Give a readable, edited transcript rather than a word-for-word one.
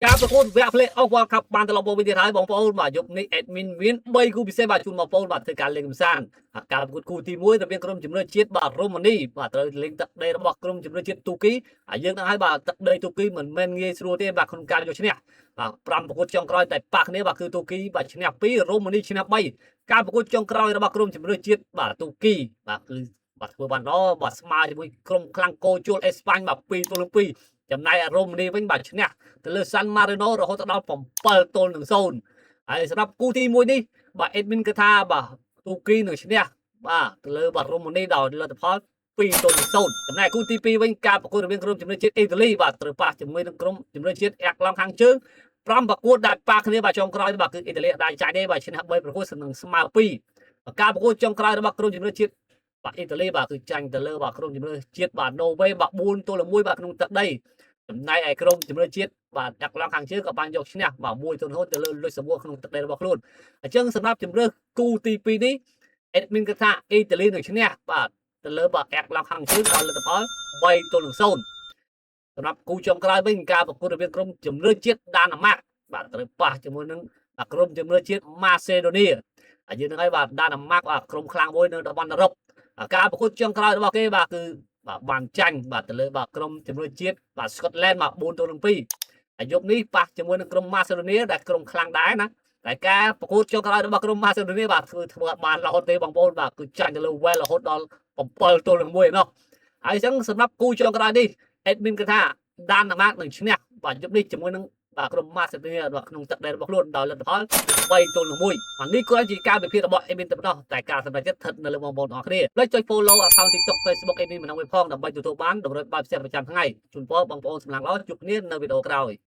ការប្រកួតវគ្គ Play Off World Cup បានត្រឡប់មកវិញទៀតហើយបងប្អូនបាទយប់នេះ admin មាន3គូពិសេសបាទជូនបងប្អូនបាទធ្វើការលេងកម្សាន្តការប្រកួតគូទី1រវាងក្រុមជម្រើសជាតិបាទរ៉ូម៉ានីបាទត្រូវលេងទឹកដីរបស់ក្រុមជម្រើសជាតិទូគីហើយយើងដឹងហើយបាទទឹកដីទូគីមិនមែនងាយស្រួលទេបាទក្នុងការយកឈ្នះបាទ5ប្រកួតចុងក្រោយតែប៉ះគ្នាបាទគឺទូគីបាទឈ្នះ2រ៉ូម៉ានីឈ្នះ3ការប្រកួតចុងក្រោយរបស់ក្រុមជម្រើសជាតិបាទទូគីបាទគឺបាទធ្វើបានល្អបាទស្មើជាមួយក្រុមខ្លាំងកោជលអេស្ប៉ាញបាទ2-2ចំណែករ៉ូម៉ានីវិញបាទឈ្នះទៅលើ San Marino រហូតដល់7-0ហើយសម្រាប់គូទី1នេះបាទ admin គឺថាបាទទូគីនឹងឈ្នះបាទទៅលើបាទរ៉ូម៉ានីដោយលទ្ធផល2-0ចំណែកគូទី2វិញការប្រកួតរវាងក្រុមជម្រើសជាតិអ៊ីតាលីបាទត្រូវប៉ះជាមួយនឹងក្រុមជម្រើសជាតិអាក់ឡង់ខាងជើង5ប្រកួតដែលប៉ះគ្នាបាទចុងក្រោយបាទគឺអ៊ីតាលីអាចចាញ់ទេបាទឈ្នះ3ប្រកួតនឹងស្មើ2ការប្រកួតចុងក្រោយរបស់ក្រុមជម្រើសជាតិបាទអ៊ីតាលីបាទគឺចាញ់ទៅលើបាទក្រុមជម្រើសជាតិបាទណូវេបាទ4-1បាទក្នុងទឹកដីចំណែកឯក្រុមជម្រើសជាតិបាទអាក់ឡង់ខាងជើងក៏បានយកឈ្នះបាទ1-0ទៅលើលុចសាបួរក្នុងទឹកដីរបស់ខ្លួនអញ្ចឹងសម្រាប់ជម្រើសគូទី2នេះ admin គឺថាអ៊ីតាលីនឹងឈ្នះបាទទៅលើបាទអាក់ឡង់ខាងជើងដោយលទ្ធផល3-0សម្រាប់គូចុងក្រោយវិញការប្រកួតរវាងក្រុមជម្រើសជាតិដាណឺម៉ាកបាទត្រូវប៉ះជាមួយនឹងក្រុមជម្រើសជាតិម៉ាសេដូនីហើយយើងនឹងឲ្យបាទដាណឺម៉ាកបាទក្រុមខ្លាំងមួយនៅតំបន់អឺរ៉ុបការប្រកួតចុងក្រោយរបស់គេបាទគឺបាទបានចាញ់បាទទៅលើបាទក្រុមជម្រើសជាតិបាទស្កុតឡែនបាទ4-2ហើយយប់នេះប៉ះជាមួយនឹងក្រុមម៉ាសេដូនីដែលក្រុមខ្លាំងដែរណាតែការប្រកួតចុងក្រោយរបស់ក្រុមម៉ាសេដូនីបាទធ្វើបានរហូតទេបងប្អូនបាទគឺចាញ់ទៅលើ Wales រហូតដល់7-1ណោះហើយអញ្ចឹងសម្រាប់គូចុងក្រោយនេះ admin គឺថាដានណាម៉ាកនឹងឈ្នះបាទយប់នេះជាមួយនឹងបាទក្រុមម៉ាសេដូនីក្នុងទឹកដីរបស់ខ្លួនដោយលទ្ធផល3-1បាទនេះគ្រាន់ជាការវិភាគរបស់ admin តែប៉ុណ្ណោះតែការសម្រេចចិត្តស្ថិតនៅលើបងប្អូនទាំងអស់គ្នាលើចុច follow account TikTok Facebook admin ម្ដងវិញផងដើម្បីទទួលបានតម្រូវបែបផ្សេងប្រចាំថ្ងៃជូនពរបងប្អូនសម្លាងល្អជួបគ្នានៅវីដេអូក្រោយ